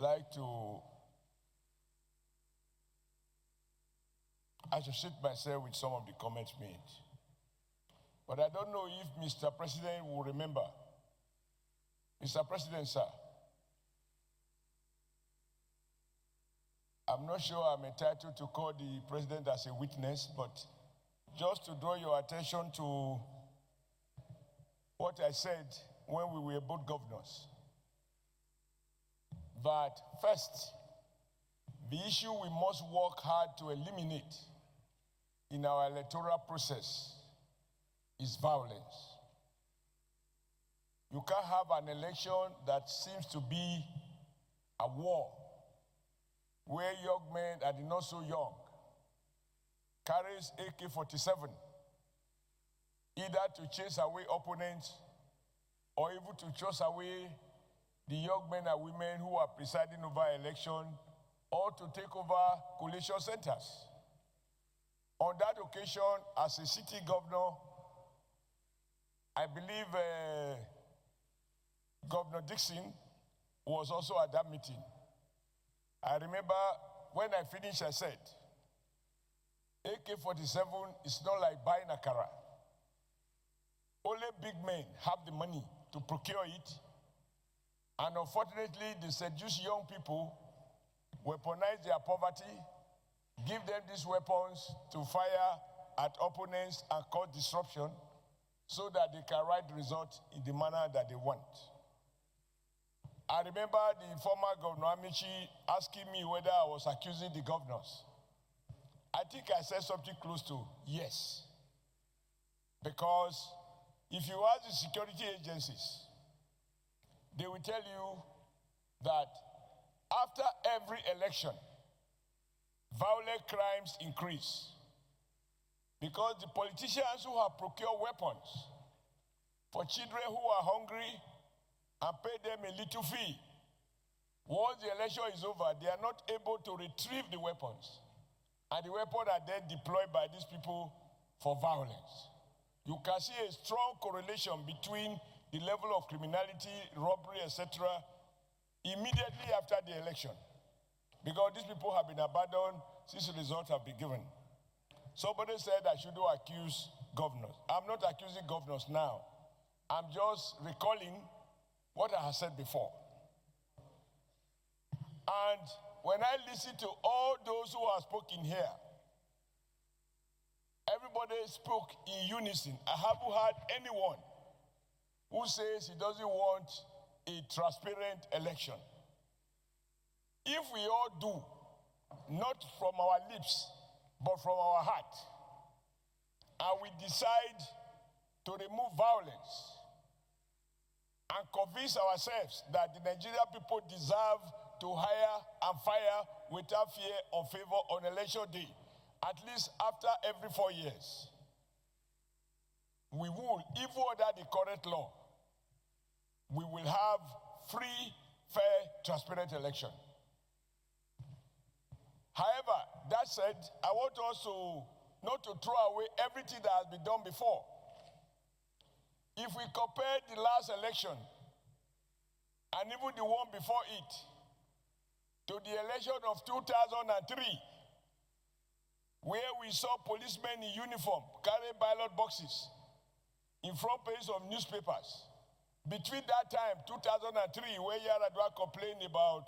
like to associate myself with some of the comments made. But I don't know if Mr. President will remember. Mr. President, sir, I'm not sure I'm entitled to call the president as a witness, but just to draw your attention to what I said when we were both governors, that first, the issue we must work hard to eliminate in our electoral process is violence. You can't have an election that seems to be a war, where young men and not so young carries AK-47, either to chase away opponents or even to chase away the young men and women who are presiding over election, or to take over collation centers. On that occasion, as a city governor, I believe Governor Dixon was also at that meeting. I remember when I finished, I said, AK-47 is not like buying a car. Only big men have the money to procure it. And unfortunately, they seduce young people, weaponize their poverty, give them these weapons to fire at opponents and cause disruption so that they can write the result in the manner that they want. I remember the former Governor Amici asking me whether I was accusing the governors. I think I said something close to yes. Because if you ask the security agencies, they will tell you that after every election, violent crimes increase. Because the politicians who have procured weapons for children who are hungry and pay them a little fee, once the election is over, they are not able to retrieve the weapons. And the weapons are then deployed by these people for violence. You can see a strong correlation between the level of criminality, robbery, etc., immediately after the election. Because these people have been abandoned since the results have been given. Somebody said I shouldn't accuse governors. I'm not accusing governors now. I'm just recalling what I have said before. And when I listen to all those who have spoken here, everybody spoke in unison. I haven't heard anyone who says he doesn't want a transparent election. If we all do, not from our lips, but from our heart, and we decide to remove violence and convince ourselves that the Nigerian people deserve to hire and fire without fear or favor on election day, at least after every 4 years, we will, even under the current law, we will have free, fair, transparent election. However, that said, I want also not to throw away everything that has been done before. If we compare the last election and even the one before it to the election of 2003, where we saw policemen in uniform carrying ballot boxes in front pages of newspapers. Between that time, 2003, where Yaradua complained about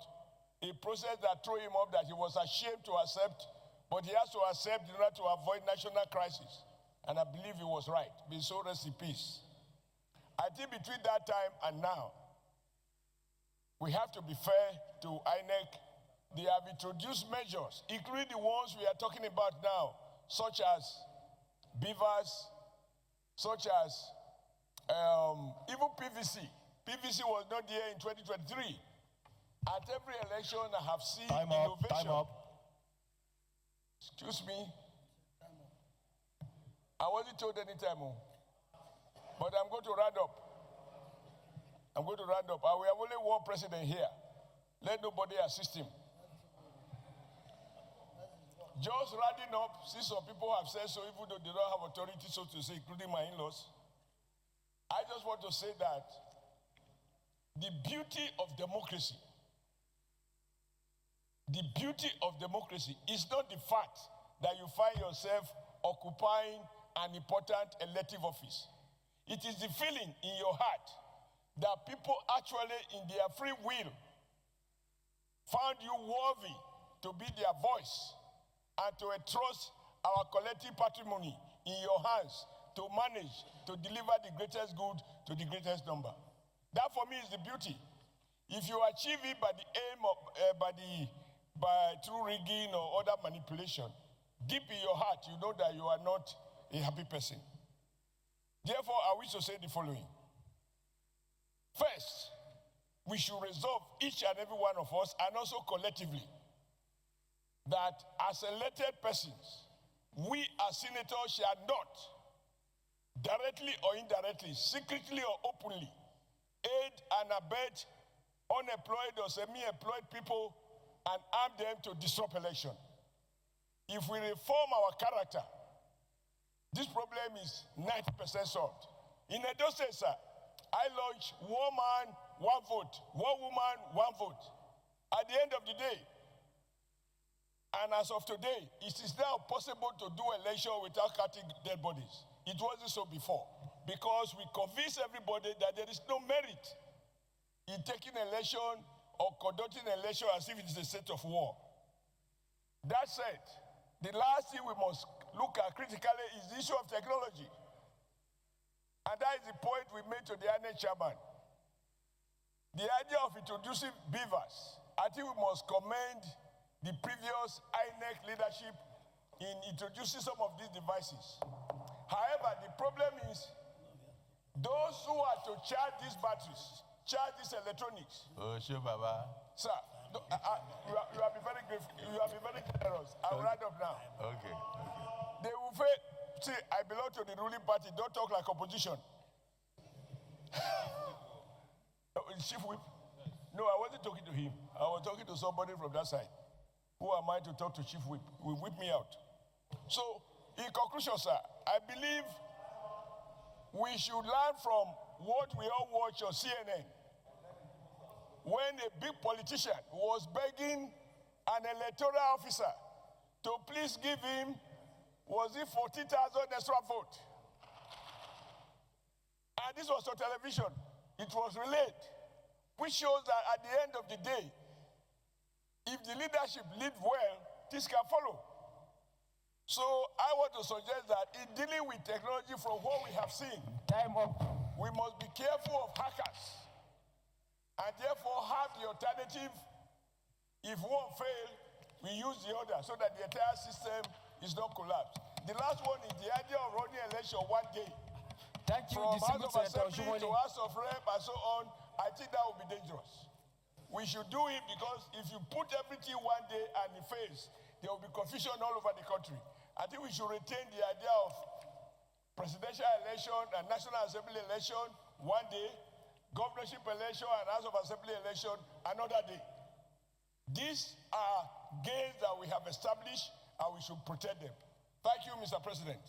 a process that threw him up that he was ashamed to accept, but he has to accept in order to avoid national crisis. And I believe he was right. May so rest in peace. I think between that time and now, we have to be fair to INEC. They have introduced measures, including the ones we are talking about now, such as beavers, such as even PVC. PVC was not there in 2023. At every election, I have seen innovation. Time up. Excuse me. I wasn't told any time, but I'm going to round up. I will have only one president here. Let nobody assist him. Just rounding up, since some people have said so, even though they don't have authority, so to say, including my in-laws, I just want to say that the beauty of democracy the beauty of democracy is not the fact that you find yourself occupying an important elective office. It is the feeling in your heart that people actually, in their free will, found you worthy to be their voice and to entrust our collective patrimony in your hands to manage, to deliver the greatest good to the greatest number. That for me is the beauty. If you achieve it by the aim of, by through rigging or other manipulation, deep in your heart, you know that you are not a happy person. Therefore, I wish to say the following. First, we should resolve, each and every one of us, and also collectively, that as elected persons, we as senators shall not, directly or indirectly, secretly or openly, aid and abet unemployed or semi-employed people and arm them to disrupt election. If we reform our character, this problem is 90% solved. In Edo State, sir, I launched one man, one vote, one woman, one vote. At the end of the day, and as of today, it is now possible to do election without cutting dead bodies. It wasn't so before, because we convinced everybody that there is no merit in taking election or conducting election as if it is a state of war. That said, the last thing we must look at critically is the issue of technology. And that is the point we made to the INEC chairman. The idea of introducing beavers, I think we must commend the previous INEC leadership in introducing some of these devices. However, the problem is those who are to charge these batteries, charge these electronics. Oh, sure, Baba. Sir, you have been very grateful. You have been very generous. I'll round up now. Okay. They will say, see, I belong to the ruling party. Don't talk like opposition. Chief Whip? No, I wasn't talking to him. I was talking to somebody from that side. Who am I to talk to Chief Whip? Will whip me out. So, in conclusion, sir, I believe we should learn from what we all watch on CNN. When a big politician was begging an electoral officer to please give him, was it 40,000 extra vote? And this was on television. It was relayed, which shows that at the end of the day, if the leadership lead well, this can follow. So I want to suggest that in dealing with technology from what we have seen, time up, we must be careful of hackers and therefore have the alternative. If one fails, we use the other so that the entire system is not collapsed. The last one is the idea of running election one day. Thank you, from House of Senator Assembly to House of Rep and so on. I think that would be dangerous. We should do it because if you put everything one day and it fails, there will be confusion all over the country. I think we should retain the idea of presidential election and National Assembly election one day, governorship election and House of Assembly election another day. These are gains that we have established and we should protect them. Thank you, Mr. President.